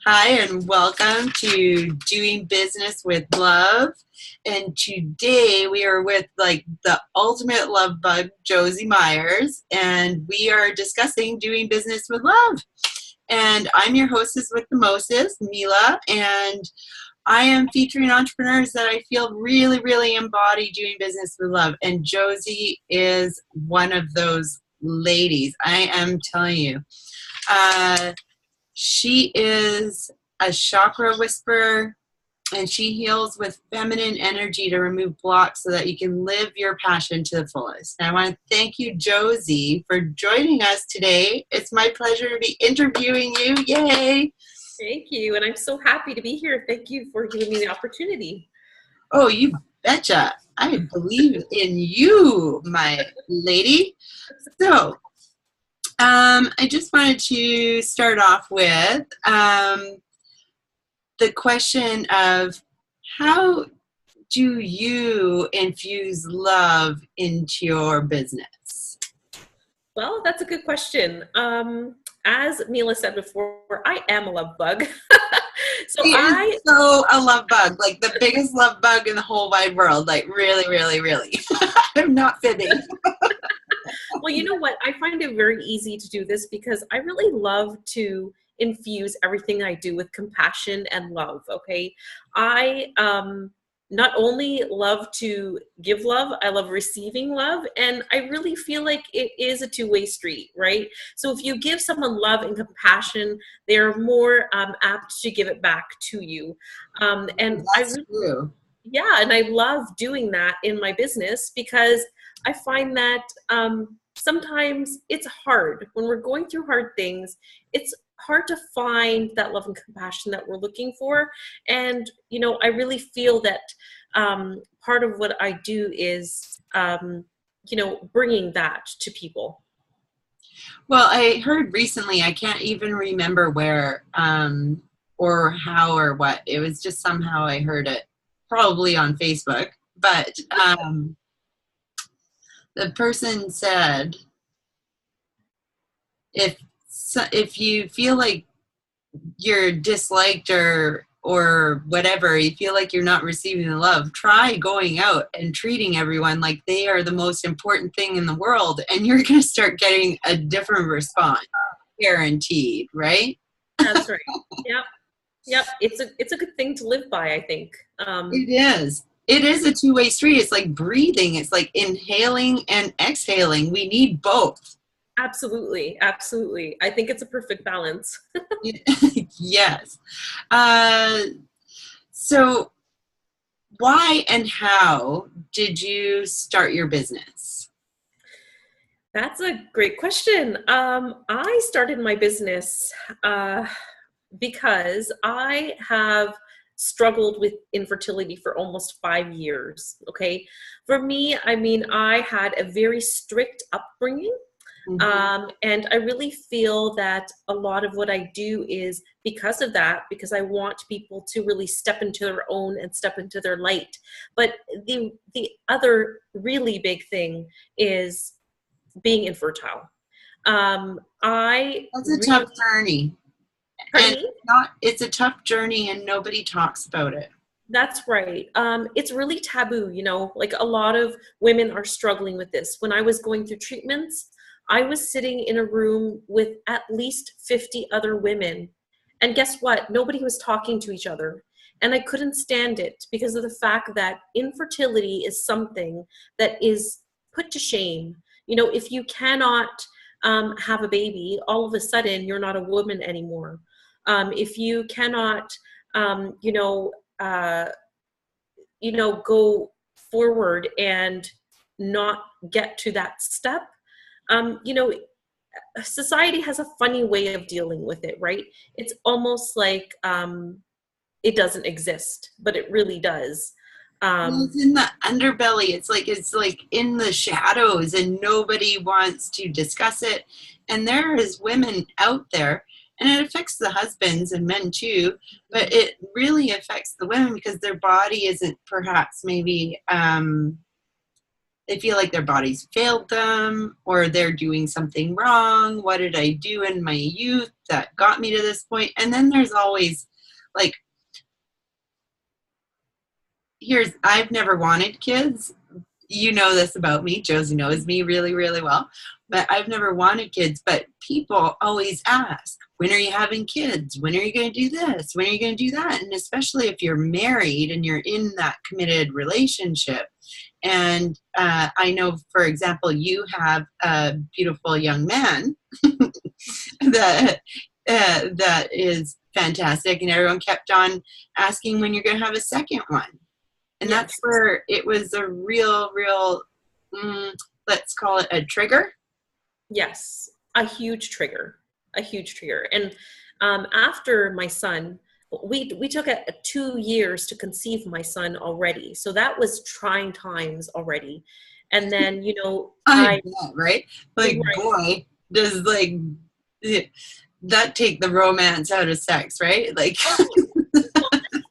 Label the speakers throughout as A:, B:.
A: Hi, and welcome to Doing Business with Love. And today we are with the ultimate love bug, Josie Meyers, and we are discussing doing business with love. And I'm your hostess with the mostest, Mila, and I am featuring entrepreneurs that I feel really, really embody doing business with love. And Josie is one of those ladies. I am telling you. She is a chakra whisperer, and she heals with feminine energy to remove blocks so that you can live your passion to the fullest. And I want to thank you, Josie, for joining us today. It's my pleasure to be interviewing you. Yay!
B: Thank you, and I'm so happy to be here. Thank you for giving me the opportunity.
A: Oh, you betcha. I believe in you, my lady. So, I just wanted to start off with the question of how do you infuse love into your business?
B: Well, that's a good question. As Mila said before, I am a love bug.
A: So a love bug, like the biggest love bug in the whole wide world, like really, really, really. I'm not fibbing.
B: Well, you know what? I find it very easy to do this because I really love to infuse everything I do with compassion and love, okay? I not only love to give love, I love receiving love, and I really feel like it is a two-way street, right? So if you give someone love and compassion, they're more apt to give it back to you.
A: That's true.
B: Yeah, and I love doing that in my business because I find that sometimes it's hard when we're going through hard things. It's hard to find that love and compassion that we're looking for. And, you know, I really feel that part of what I do is, you know, bringing that to people.
A: Well, I heard recently, I can't even remember where or how or what. It was just somehow I heard it, probably on Facebook. But the person said, if you feel like you're disliked or whatever, you feel like you're not receiving the love, try going out and treating everyone like they are the most important thing in the world, and you're going to start getting a different response, guaranteed, right?
B: That's right. Yep. It's a good thing to live by, I think.
A: It is a two-way street. It's like breathing. It's like inhaling and exhaling. We need both.
B: Absolutely. I think it's a perfect balance.
A: Yes. So why and how did you start your business?
B: That's a great question. I started my business because I have struggled with infertility for almost 5 years. Okay. For me, I mean, I had a very strict upbringing.
A: Mm-hmm.
B: And I really feel that a lot of what I do is because of that, because I want people to really step into their own and step into their light. But the other really big thing is being infertile.
A: That's a tough journey. And it's a tough journey and nobody talks about it.
B: That's right. It's really taboo, you know, like a lot of women are struggling with this. When I was going through treatments, I was sitting in a room with at least 50 other women. And guess what? Nobody was talking to each other. And I couldn't stand it because of the fact that infertility is something that is put to shame. You know, if you cannot have a baby, all of a sudden you're not a woman anymore. If you cannot, go forward and not get to that step, society has a funny way of dealing with it, right? It's almost like it doesn't exist, but it really does.
A: It's in the underbelly. It's like in the shadows, and nobody wants to discuss it. And there is women out there, and it affects the husbands and men too, but it really affects the women because their body isn't perhaps maybe they feel like their bodies failed them or they're doing something wrong. What did I do in my youth that got me to this point? And then there's always like, I've never wanted kids. You know this about me. Josie knows me really, really well. But I've never wanted kids. But people always ask, when are you having kids? When are you going to do this? When are you going to do that? And especially if you're married and you're in that committed relationship. And I know, for example, you have a beautiful young man that that is fantastic. And everyone kept on asking when you're going to have a second one. And
B: Yes.
A: that's where it was a real, let's call it a trigger.
B: Yes, a huge trigger. And after my son, we took 2 years to conceive my son already. So that was trying times already. And then,
A: I bet, right? Like,
B: right.
A: boy, does like that take the romance out of sex, right? Like,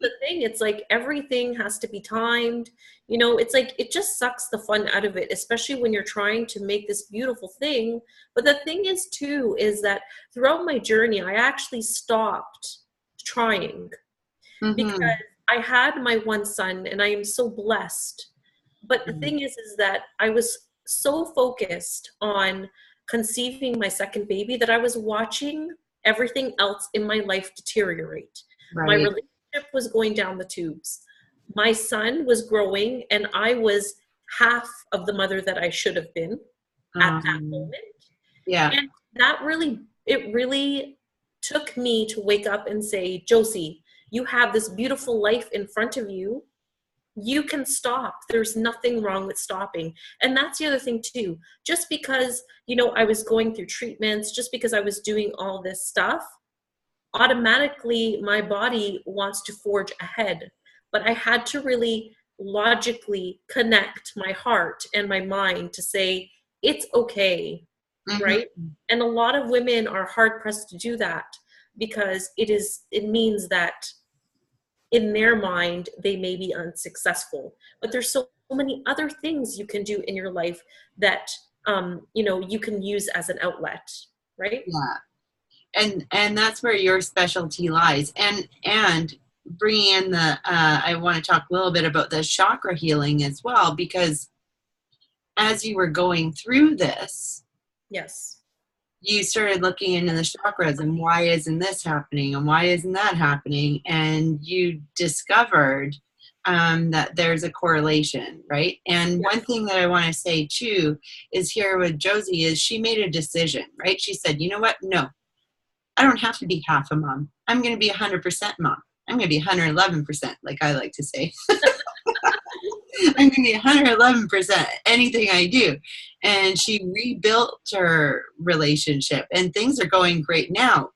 B: The thing, it's like everything has to be timed. It's like it just sucks the fun out of it, especially when you're trying to make this beautiful thing. But the thing is too is that throughout my journey I actually stopped trying because I had my one son and I am so blessed. But the thing is that I was so focused on conceiving my second baby that I was watching everything else in my life deteriorate.
A: right.
B: My relationship was going down the tubes. My son was growing and I was half of the mother that I should have been at that moment.
A: Yeah.
B: And it really took me to wake up and say, Josie, you have this beautiful life in front of you. You can stop. There's nothing wrong with stopping. And that's the other thing too. Just because, I was going through treatments, just because I was doing all this stuff, automatically my body wants to forge ahead. But I had to really logically connect my heart and my mind to say, it's okay, right? And a lot of women are hard pressed to do that because it means that in their mind, they may be unsuccessful. But there's so many other things you can do in your life that, you can use as an outlet, right?
A: Yeah. And that's where your specialty lies. And bringing in I want to talk a little bit about the chakra healing as well, because as you were going through this,
B: yes,
A: you started looking into the chakras and why isn't this happening and why isn't that happening, and you discovered that there's a correlation, right? And one thing that I want to say too is here with Josie is she made a decision, right? She said, you know what? No, I don't have to be half a mom. I'm going to be 100% mom. I'm going to be 111%, like I like to say. I'm going to be 111% anything I do. And she rebuilt her relationship, and things are going great now.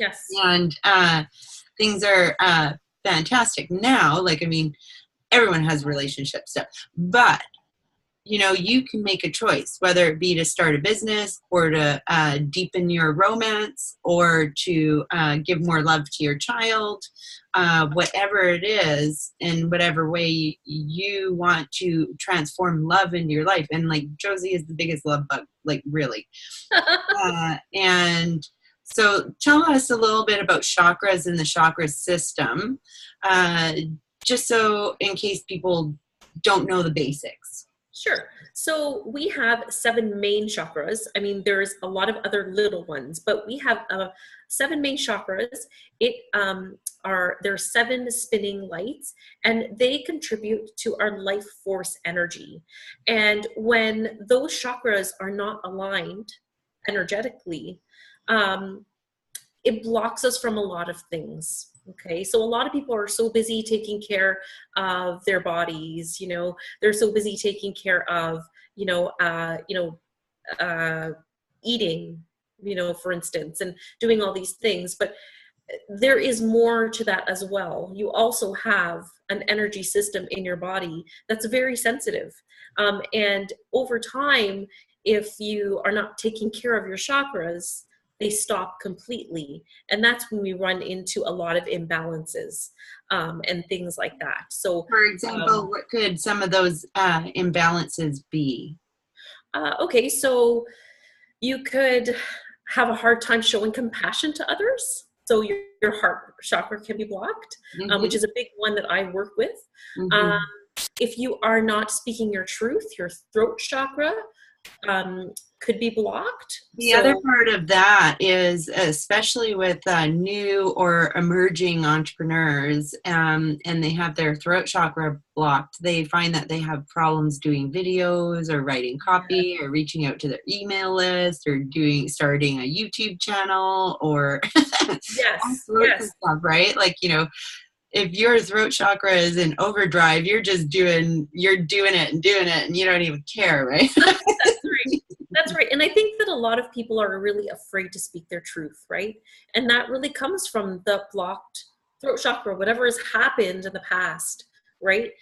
B: yes,
A: And things are fantastic now. Like, I mean, everyone has relationship stuff, but you can make a choice, whether it be to start a business or to deepen your romance or to give more love to your child, whatever it is, in whatever way you want to transform love into your life. And like Josie is the biggest love bug, like really. And so tell us a little bit about chakras and the chakra system, just so in case people don't know the basics.
B: Sure. So we have 7 main chakras. I mean, there's a lot of other little ones, but we have 7 main chakras. There are 7 spinning lights, and they contribute to our life force energy. And when those chakras are not aligned energetically, it blocks us from a lot of things. Okay, so a lot of people are so busy taking care of their bodies. They're so busy taking care of, eating, for instance, and doing all these things. But there is more to that as well. You also have an energy system in your body that's very sensitive. And over time, if you are not taking care of your chakras, they stop completely. And that's when we run into a lot of imbalances and things like that. So,
A: For example, what could some of those imbalances be?
B: okay, so you could have a hard time showing compassion to others. So your heart chakra can be blocked, which is a big one that I work with. Um, if you are not speaking your truth, your throat chakra could be blocked.
A: The other part of that is, especially with new or emerging entrepreneurs, and they have their throat chakra blocked, they find that they have problems doing videos or writing copy or reaching out to their email list or starting a YouTube channel or all sorts of stuff, right? Like, you know, if your throat chakra is in overdrive, you're doing it and you don't even care, right?
B: That's right. That's right. And I think that a lot of people are really afraid to speak their truth, right? And that really comes from the blocked throat chakra. Whatever has happened in the past, right,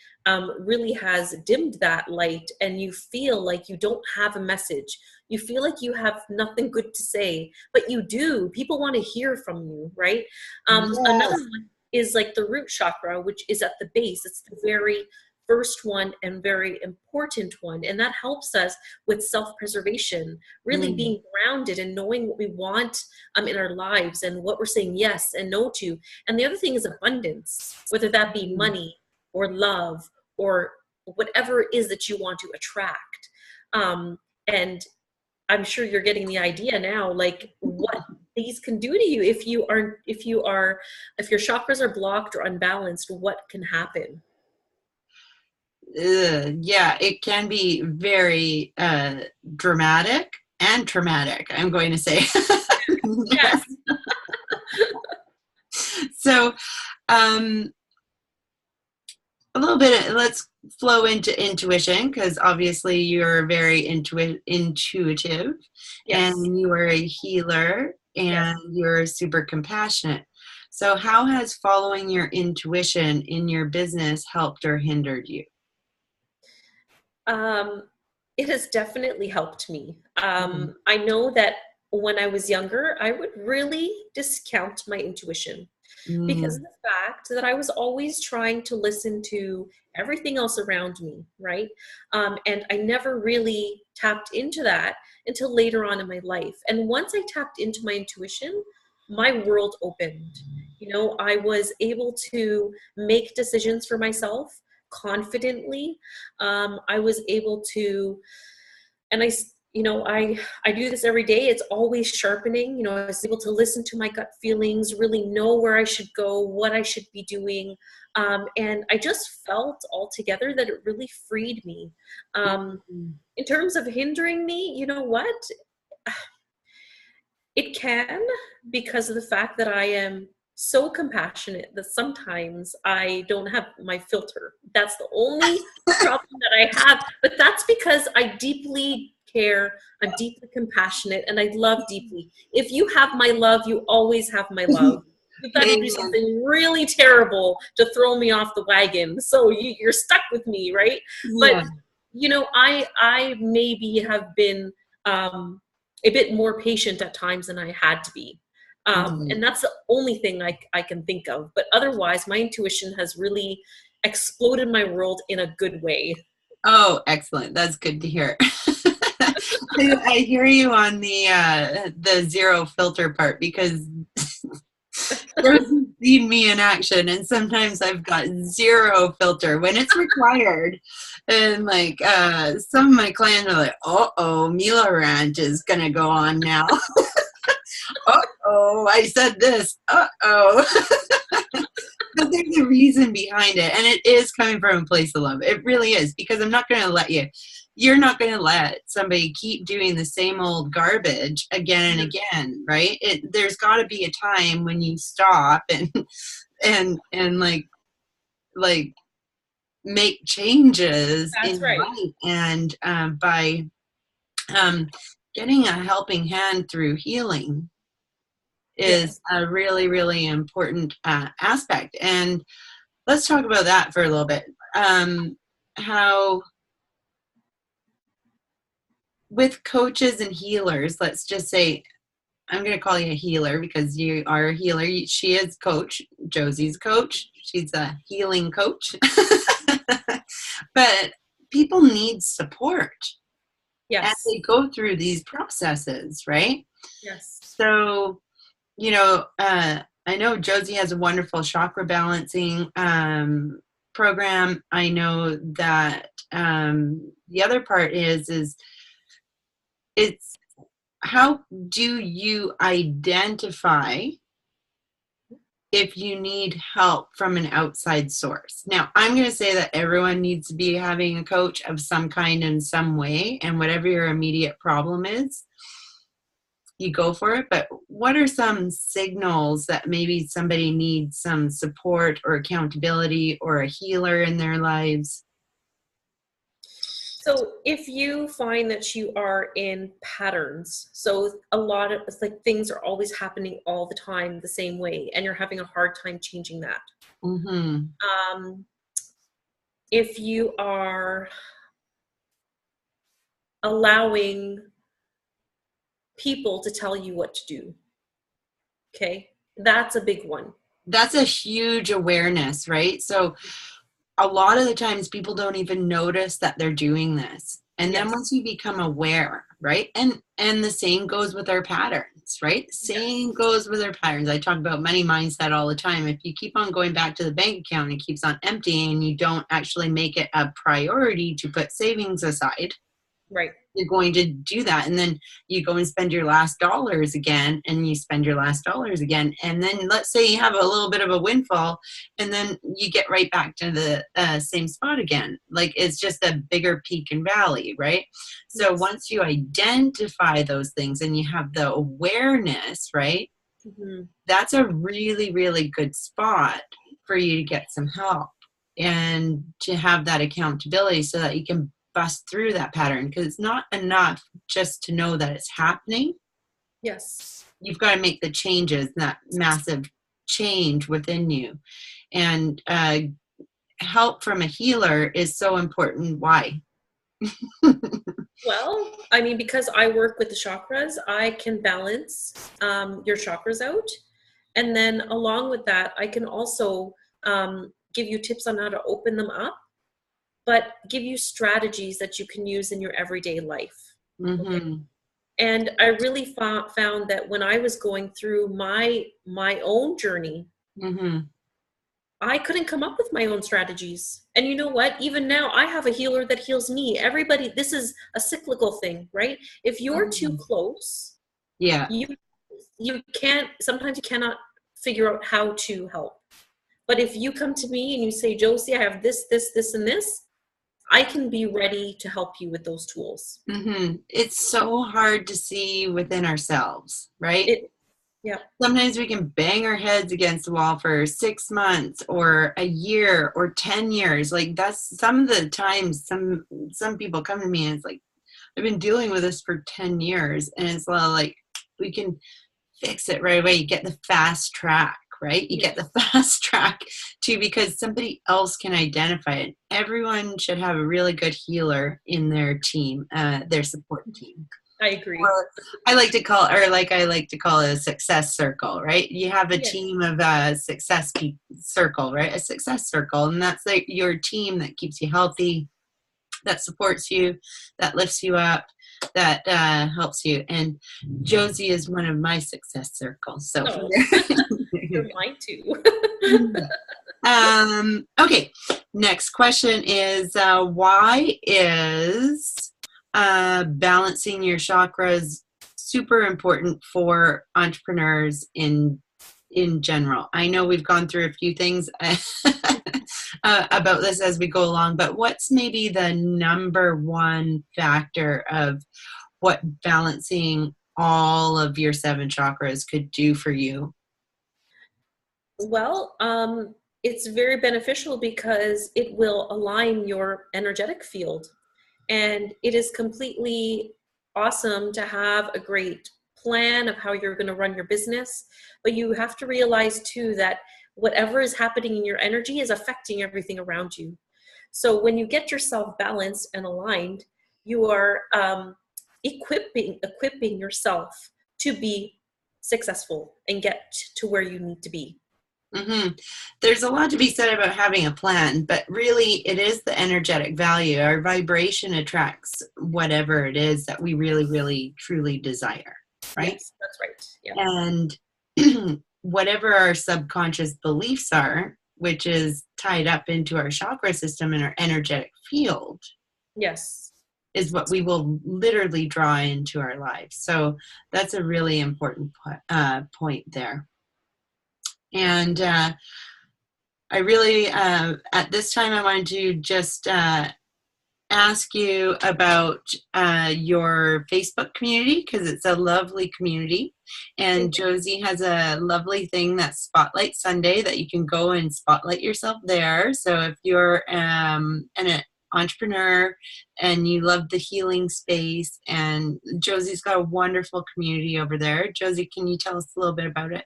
B: really has dimmed that light, and you feel like you don't have a message. You feel like you have nothing good to say, but you do. People want to hear from you, right? Another one is like the root chakra, which is at the base. It's the very first one and very important one, and that helps us with self-preservation, really being grounded and knowing what we want in our lives and what we're saying yes and no to. And the other thing is abundance, whether that be money or love or whatever it is that you want to attract. And I'm sure you're getting the idea now, like what these can do to you if your chakras are blocked or unbalanced, what can happen.
A: Yeah, it can be very dramatic and traumatic, I'm going to say.
B: Yes.
A: So a little bit, let's flow into intuition, because obviously you're very intuitive.
B: Yes.
A: And you are a healer, and you're super compassionate. So how has following your intuition in your business helped or hindered you?
B: It has definitely helped me. I know that when I was younger, I would really discount my intuition because of the fact that I was always trying to listen to everything else around me, right? And I never really tapped into that until later on in my life. And once I tapped into my intuition, my world opened. You know, I was able to make decisions for myself confidently. I was able to, and I do this every day. It's always sharpening. You know, I was able to listen to my gut feelings, really know where I should go, what I should be doing. And I just felt altogether that it really freed me. In terms of hindering me, you know what? It can, because of the fact that I am so compassionate that sometimes I don't have my filter. That's the only problem that I have. But that's because I deeply care, I'm deeply compassionate, and I love deeply. If you have my love, you always have my love. You've got to do something really terrible to throw me off the wagon. So you're stuck with me, right?
A: Yeah.
B: But, you know, I maybe have been a bit more patient at times than I had to be. And that's the only thing I can think of. But otherwise, my intuition has really exploded my world in a good way.
A: Oh, excellent. That's good to hear. I hear you on the zero filter part, because Rosie's seen me in action, and sometimes I've got zero filter when it's required. And like some of my clients are like, "Uh-oh, Mila rant is gonna go on now." Uh-oh, I said this. Uh-oh. But there's a reason behind it, and it is coming from a place of love. It really is, because I'm not going to you're not going to let somebody keep doing the same old garbage again and again, right? There's got to be a time when you stop and like make changes in life. And by getting a helping hand through healing is a really, really important aspect. And let's talk about that for a little bit. How, with coaches and healers, let's just say, I'm going to call you a healer because you are a healer. She is coach. Josie's coach. She's a healing coach. But people need support as
B: Yes.
A: they go through these processes, right?
B: Yes.
A: So, I know Josie has a wonderful chakra balancing program. I know that the other part is it's how do you identify if you need help from an outside source? Now, I'm going to say that everyone needs to be having a coach of some kind in some way, and whatever your immediate problem is, you go for it. But what are some signals that maybe somebody needs some support or accountability or a healer in their lives?
B: So if you find that you are in patterns, so a lot of it's like things are always happening all the time the same way, and you're having a hard time changing that.
A: Mm-hmm.
B: If you are allowing people to tell you what to do, okay, that's a big one.
A: That's a huge awareness, right? So a lot of the times people don't even notice that they're doing this. And then
B: Yes.
A: once you become aware, right? And the same goes with our patterns, right? Same goes with our patterns. I talk about money mindset all the time. If you keep on going back to the bank account and it keeps on emptying and you don't actually make it a priority to put savings aside,
B: Right.
A: you're going to do that. And then you go and spend your last dollars again, and you spend your last dollars again. And then let's say you have a little bit of a windfall, and then you get right back to the same spot again. Like it's just a bigger peak and valley, right? So
B: Yes.
A: once you identify those things and you have the awareness, right?
B: Mm-hmm.
A: That's a really, really good spot for you to get some help and to have that accountability so that you can bust through that pattern, because it's not enough just to know that it's happening.
B: Yes.
A: You've got to make the changes, that massive change within you. And help from a healer is so important. Why?
B: Well, I mean, because I work with the chakras, I can balance your chakras out. And then along with that, I can also give you tips on how to open them up, but give you strategies that you can use in your everyday life. Okay.
A: Mm-hmm.
B: And I really found that when I was going through my own journey,
A: Mm-hmm.
B: I couldn't come up with my own strategies. And you know what? Even now, I have a healer that heals me. Everybody, this is a cyclical thing, right? If you're too close,
A: Yeah.
B: you can't, sometimes you cannot figure out how to help. But if you come to me and you say, Josie, I have this, this, this, and this, I can be ready to help you with those tools.
A: Mm-hmm. It's so hard to see within ourselves, right?
B: Yeah.
A: Sometimes we can bang our heads against the wall for 6 months or a year or 10 years. Like that's some of the times some people come to me and it's like, I've been dealing with this for 10 years. And it's like, we can fix it right away. You get the fast track, right? You get the fast track too, because somebody else can identify it. Everyone should have a really good healer in their team, their support team.
B: I agree.
A: Or I like to call it a success circle, right? You have a team of success circle, right? A success circle, and that's like your team that keeps you healthy, that supports you, that lifts you up, that helps you. And Josie is one of my success circles. So
B: you're mine too.
A: Okay. Next question is why is balancing your chakras super important for entrepreneurs in general? I know we've gone through a few things about this as we go along, but what's maybe the number one factor of what balancing all of your 7 chakras could do for you?
B: Well, it's very beneficial because it will align your energetic field. And it is completely awesome to have a great plan of how you're going to run your business. But you have to realize too that whatever is happening in your energy is affecting everything around you. So when you get yourself balanced and aligned, you are equipping yourself to be successful and get to where you need to be.
A: Mm-hmm. There's a lot to be said about having a plan, but really it is the energetic value. Our vibration attracts whatever it is that we really, really, truly desire, right?
B: Yes, that's right. Yeah.
A: And whatever our subconscious beliefs are, which is tied up into our chakra system and our energetic field,
B: Yes.
A: is what we will literally draw into our lives. So that's a really important point there. And I really, at this time, I wanted to just ask you about your Facebook community, because it's a lovely community. And Josie has a lovely thing that's Spotlight Sunday that you can go and spotlight yourself there. So if you're an entrepreneur and you love the healing space, and Josie's got a wonderful community over there. Josie, can you tell us a little bit about it?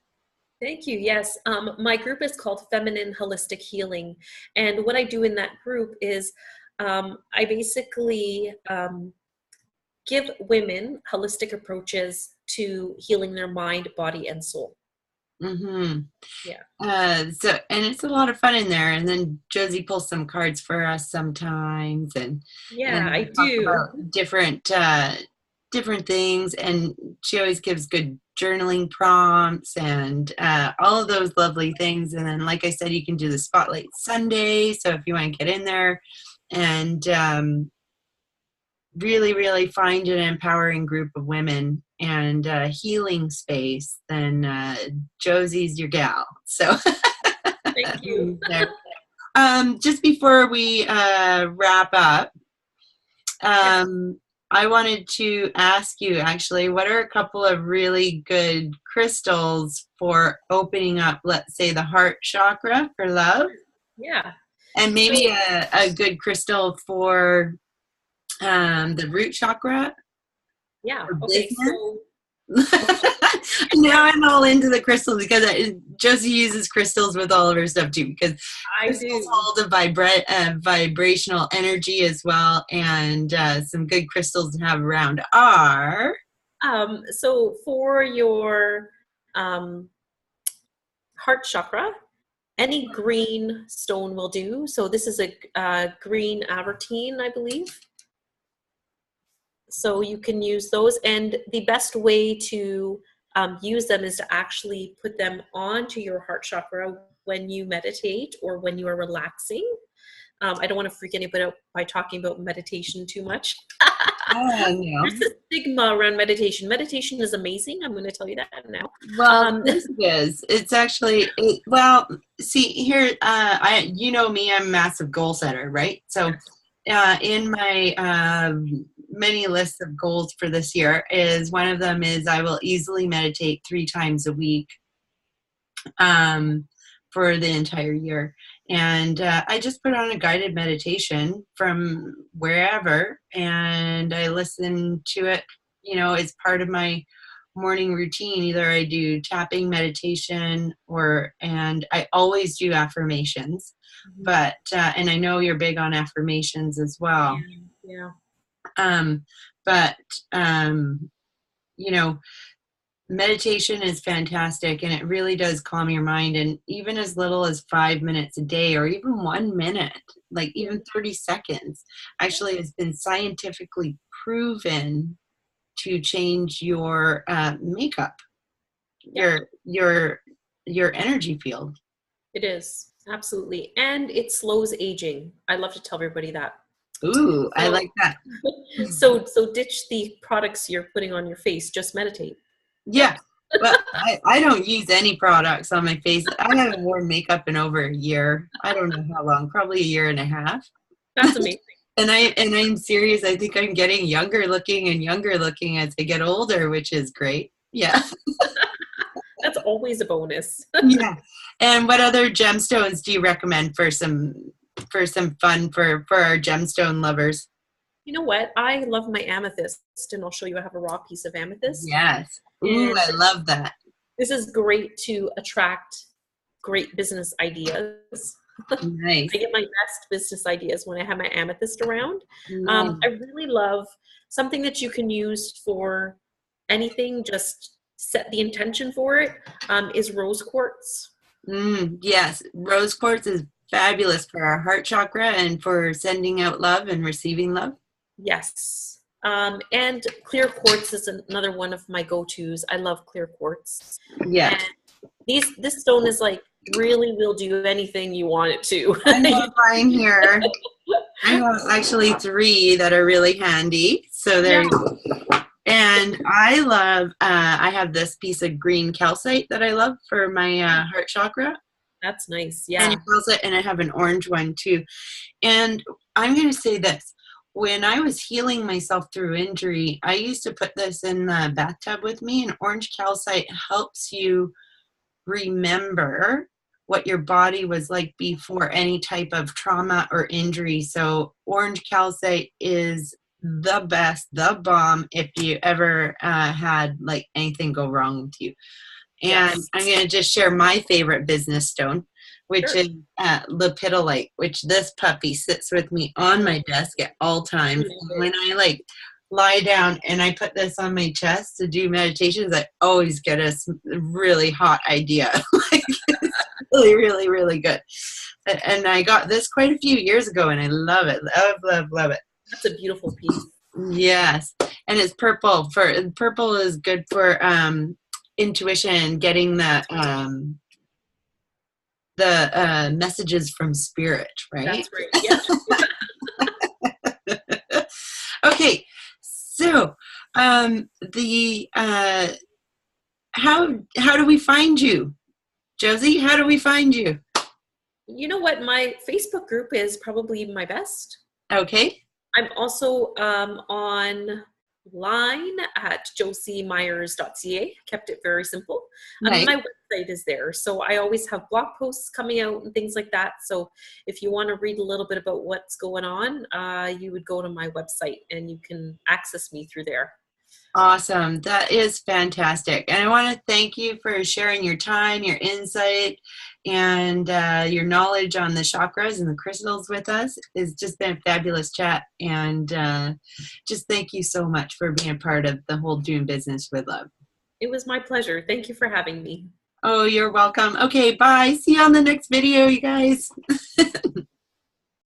B: Thank you. Yes. My group is called Feminine Holistic Healing. And what I do in that group is I basically give women holistic approaches to healing their mind, body, and soul.
A: Mm-hmm.
B: Yeah.
A: And it's a lot of fun in there. And then Josie pulls some cards for us sometimes, and
B: Yeah, I
A: talk
B: do.
A: about different things. And she always gives good journaling prompts and all of those lovely things. And then, like I said, you can do the Spotlight Sunday. So if you want to get in there and really, really find an empowering group of women and healing space, then Josie's your gal. So
B: Thank you.
A: just before we wrap up, I wanted to ask you, actually, what are a couple of really good crystals for opening up, let's say, the heart chakra for love?
B: Yeah.
A: And maybe a good crystal for the root chakra?
B: Yeah. Okay. So
A: now I'm all into the crystals, because Josie uses crystals with all of her stuff too, because crystals hold a vibrational energy as well. And some good crystals to have around are
B: so for your heart chakra, any green stone will do. So this is a green avertine, I believe. So you can use those, and the best way to use them is to actually put them onto your heart chakra when you meditate or when you are relaxing. I don't want to freak anybody out by talking about meditation too much. There's a stigma around meditation. Meditation is amazing. I'm going to tell you that now.
A: Well, it is. It's actually, well, see here, you know me, I'm a massive goal setter, right? So in my many lists of goals for this year is one of them is I will easily meditate 3 times a week for the entire year. And I just put on a guided meditation from wherever, and I listen to it, you know, as part of my morning routine. Either I do tapping meditation and I always do affirmations, but and I know you're big on affirmations as well.
B: Yeah.
A: But you know, meditation is fantastic, and it really does calm your mind. And even as little as 5 minutes a day, or even 1 minute, like even 30 seconds, actually has been scientifically proven to change your makeup, your energy field.
B: It is, absolutely. And it slows aging. I love to tell everybody that.
A: Ooh, I like that.
B: So ditch the products you're putting on your face, just meditate.
A: Yeah. Well, I don't use any products on my face. I haven't worn makeup in over a year. I don't know how long, probably a year and a half.
B: That's amazing.
A: And I'm serious. I think I'm getting younger looking as I get older, which is great. Yeah.
B: That's always a bonus.
A: Yeah. And what other gemstones do you recommend for some fun for our gemstone lovers?
B: You know what? I love my amethyst, and I'll show you. I have a raw piece of amethyst.
A: Yes. Ooh, and I love that.
B: This is great to attract great business ideas.
A: Nice.
B: I get my best business ideas when I have my amethyst around. I really love something that you can use for anything, just set the intention for it, is rose quartz.
A: Yes, rose quartz is fabulous for our heart chakra and for sending out love and receiving love.
B: Yes. And clear quartz is another one of my go-tos. I love clear quartz.
A: Yeah.
B: And this stone is like, really will do anything you want it to.
A: I have mine here. I have actually 3 that are really handy. So there you go. And I love, I have this piece of green calcite that I love for my heart chakra.
B: That's nice. Yeah.
A: And I have an orange one too. And I'm going to say this. When I was healing myself through injury, I used to put this in the bathtub with me, and orange calcite helps you remember what your body was like before any type of trauma or injury. So orange calcite is the best, the bomb if you ever had like anything go wrong with you. And
B: Yes.
A: I'm going to just share my favorite business stone, which is lepidolite, which this puppy sits with me on my desk at all times. And when I like lie down and I put this on my chest to do meditations, I always get a really hot idea. Like, it's really, really, really good. And I got this quite a few years ago, and I love it. Love, love, love it.
B: That's a beautiful piece.
A: Yes. And it's purple. Purple is good for intuition, getting the messages from spirit, right?
B: That's right. Yeah.
A: Okay, so how do we find you, Josie? How do we find you?
B: You know what? My Facebook group is probably my best.
A: Okay.
B: I'm also online at josiemeyers.ca. Kept it very simple.
A: Nice.
B: My website is there. So I always have blog posts coming out and things like that. So if you want to read a little bit about what's going on, you would go to my website and you can access me through there.
A: Awesome. That is fantastic. And I want to thank you for sharing your time, your insight, and your knowledge on the chakras and the crystals with us. It's just been a fabulous chat. And just thank you so much for being a part of the whole Doing Business with Love.
B: It was my pleasure. Thank you for having me.
A: Oh, you're welcome. Okay, bye. See you on the next video, you guys.